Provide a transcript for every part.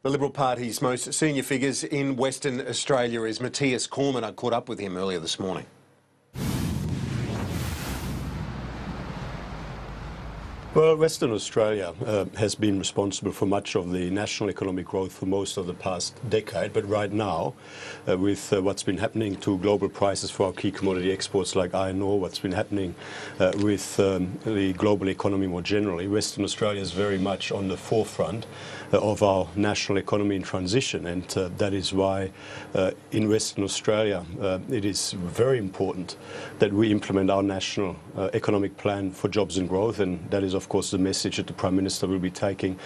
The Liberal Party's most senior figures in Western Australia is Matthias Cormann. I caught up with him earlier this morning. Well, Western Australia has been responsible for much of the national economic growth for most of the past decade, but right now, with what's been happening to global prices for our key commodity exports like iron ore, what's been happening with the global economy more generally, Western Australia is very much on the forefront of our national economy in transition, and that is why in Western Australia it is very important that we implement our national economic plan for jobs and growth, and that is of course the message that the Prime Minister will be taking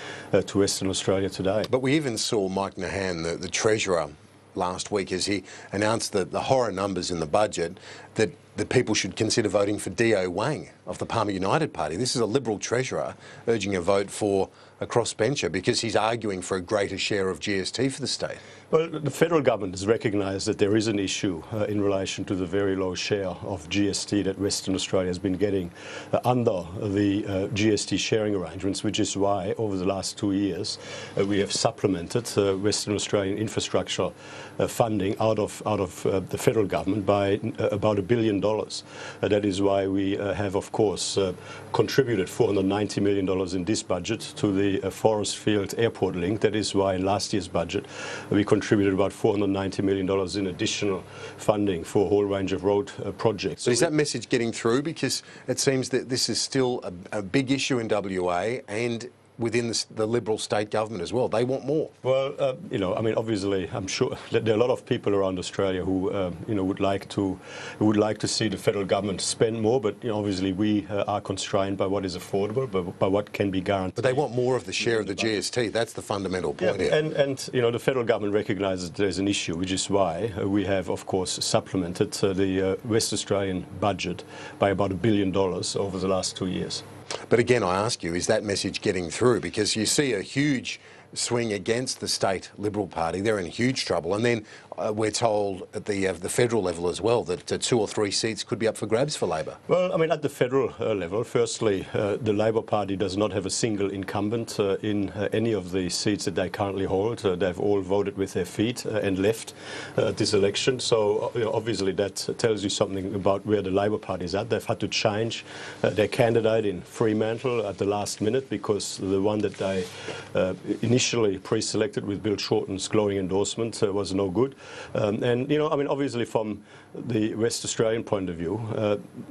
to Western Australia today. But we even saw Mike Nahan, the Treasurer, last week as he announced the horror numbers in the budget that people should consider voting for Dio Wang of the Palmer United Party. This is a Liberal Treasurer urging a vote for a crossbencher because he's arguing for a greater share of GST for the state. Well, the federal government has recognised that there is an issue in relation to the very low share of GST that Western Australia has been getting under the GST sharing arrangements, which is why over the last 2 years we have supplemented Western Australian infrastructure funding out of the federal government by about $1 billion. That is why we have, of course, contributed $490 million in this budget to the Forest Field Airport link. That is why in last year's budget we contributed about $490 million in additional funding for a whole range of road projects. So is that message getting through? Because it seems that this is still a big issue in WA and within the Liberal state government as well. They want more. Well, you know, I mean, obviously, I'm sure that there are a lot of people around Australia who, you know, would like to see the federal government spend more. But you know, obviously, we are constrained by what is affordable, by what can be guaranteed. But they want more of the share of the GST. That's the fundamental point here. And you know, the federal government recognises there's an issue, which is why we have, of course, supplemented the West Australian budget by about $1 billion over the last 2 years. But again, I ask you, is that message getting through? Because you see a huge swing against the state Liberal Party. They're in huge trouble. And then we're told at the federal level as well that 2 or 3 seats could be up for grabs for Labor. Well, I mean, at the federal level, firstly, the Labor Party does not have a single incumbent in any of the seats that they currently hold. They've all voted with their feet and left this election. So you know, obviously that tells you something about where the Labor Party is at. They've had to change their candidate in Fremantle at the last minute because the one that they initially pre-selected with Bill Shorten's glowing endorsement was no good. And, you know, I mean, obviously from the West Australian point of view,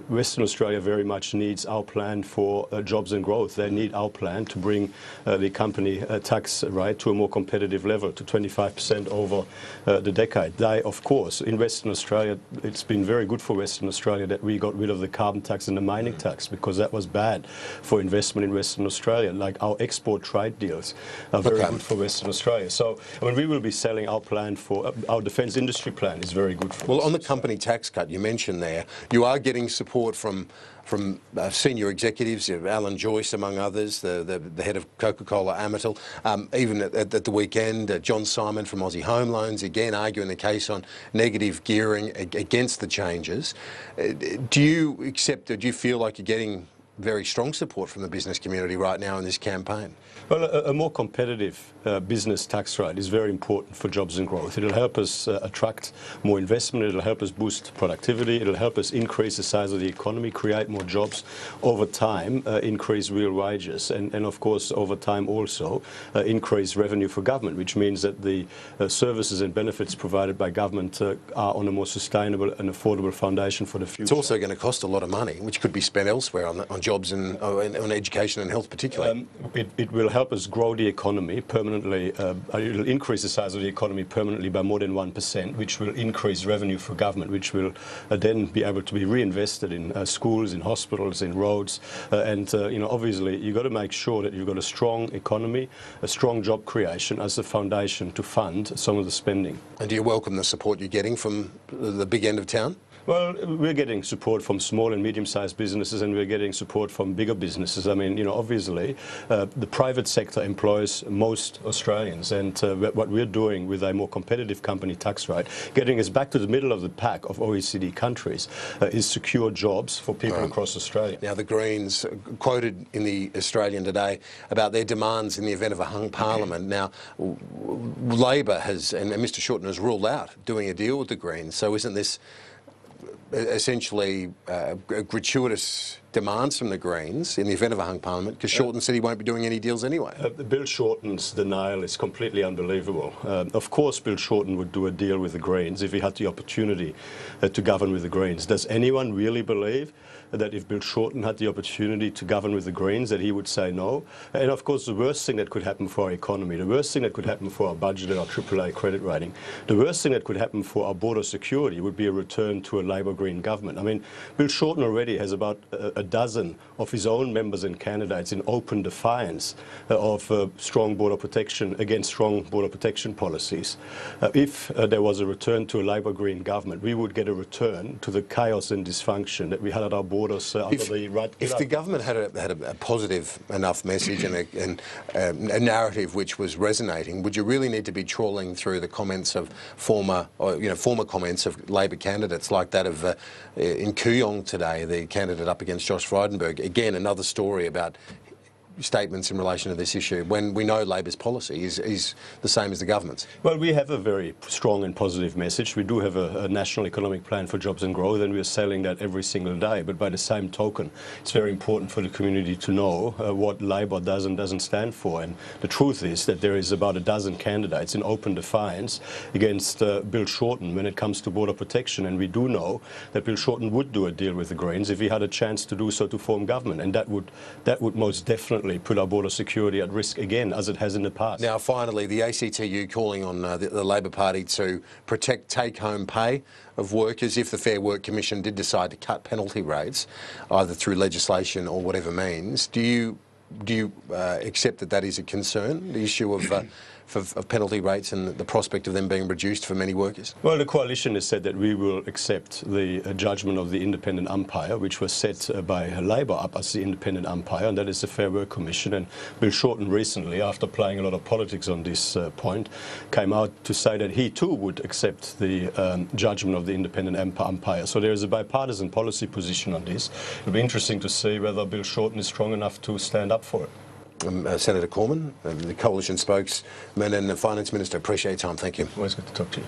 Western Australia very much needs our plan for jobs and growth. They need our plan to bring the company tax rate to a more competitive level, to 25% over the decade. They, of course, in Western Australia, it's been very good for Western Australia that we got rid of the carbon tax and the mining tax because that was bad for investment in Western Australia. Like our export trade deals are very good for Western Australia. So, I mean, we will be selling our plan for our defence industry plan is very good for us. Well, on the company tax cut you mentioned there, you are getting support from senior executives, Alan Joyce among others, the head of Coca-Cola Amatil. Even at the weekend, John Simon from Aussie Home Loans, again arguing the case on negative gearing against the changes. Do you feel like you're getting very strong support from the business community right now in this campaign? Well, a more competitive business tax rate is very important for jobs and growth. It'll help us attract more investment, it'll help us boost productivity, it'll help us increase the size of the economy, create more jobs over time, increase real wages, and of course over time also increase revenue for government, which means that the services and benefits provided by government are on a more sustainable and affordable foundation for the future. It's also going to cost a lot of money, which could be spent elsewhere on jobs and on education and health particularly. It will help us grow the economy permanently. It will increase the size of the economy permanently by more than 1%, which will increase revenue for government, which will then be able to be reinvested in schools, in hospitals, in roads. And you know, obviously, you've got to make sure that you've got a strong economy, a strong job creation as the foundation to fund some of the spending. And do you welcome the support you're getting from the big end of town? Well, we're getting support from small and medium-sized businesses, and we're getting support from bigger businesses. I mean, you know, obviously, the private sector employs most Australians, and what we're doing with a more competitive company tax rate, getting us back to the middle of the pack of OECD countries, is secure jobs for people across Australia. Now, the Greens quoted in the Australian today about their demands in the event of a hung parliament. Now, Labor has, and Mr Shorten has ruled out doing a deal with the Greens. So isn't this essentially gratuitous demands from the Greens in the event of a hung parliament, because Shorten said he won't be doing any deals anyway? Bill Shorten's denial is completely unbelievable. Of course Bill Shorten would do a deal with the Greens if he had the opportunity to govern with the Greens. Does anyone really believe that if Bill Shorten had the opportunity to govern with the Greens that he would say no? And of course the worst thing that could happen for our economy, the worst thing that could happen for our budget and our AAA credit rating, the worst thing that could happen for our border security would be a return to a Labor-Green government. I mean, Bill Shorten already has about a dozen of his own members and candidates in open defiance of strong border protection against strong border protection policies. If there was a return to a Labor-Green government, we would get a return to the chaos and dysfunction that we had at our borders under the right. If the government had a positive enough message and a narrative which was resonating, would you really need to be trawling through the comments of former comments of Labor candidates like that of in Kooyong today, the candidate up against Josh Frydenberg? Again, another story about statements in relation to this issue when we know Labor's policy is the same as the government's? Well, we have a very strong and positive message. We do have a national economic plan for jobs and growth, and we're selling that every single day. But by the same token, it's very important for the community to know what Labor does and doesn't stand for. And the truth is that there is about a dozen candidates in open defiance against Bill Shorten when it comes to border protection. And we do know that Bill Shorten would do a deal with the Greens if he had a chance to do so to form government. And that would most definitely put our border security at risk again, as it has in the past. Now, finally, the ACTU calling on the Labor Party to protect take-home pay of workers if the Fair Work Commission did decide to cut penalty rates, either through legislation or whatever means. Do you accept that that is a concern, the issue of penalty rates and the prospect of them being reduced for many workers? Well, the coalition has said that we will accept the judgment of the independent umpire, which was set by Labor up as the independent umpire, and that is the Fair Work Commission. And Bill Shorten recently, after playing a lot of politics on this point, came out to say that he too would accept the judgment of the independent umpire. So there is a bipartisan policy position on this. It'll be interesting to see whether Bill Shorten is strong enough to stand up for it. Senator Cormann, the Coalition spokesman and the Finance Minister, appreciate your time. Thank you. Always good to talk to you.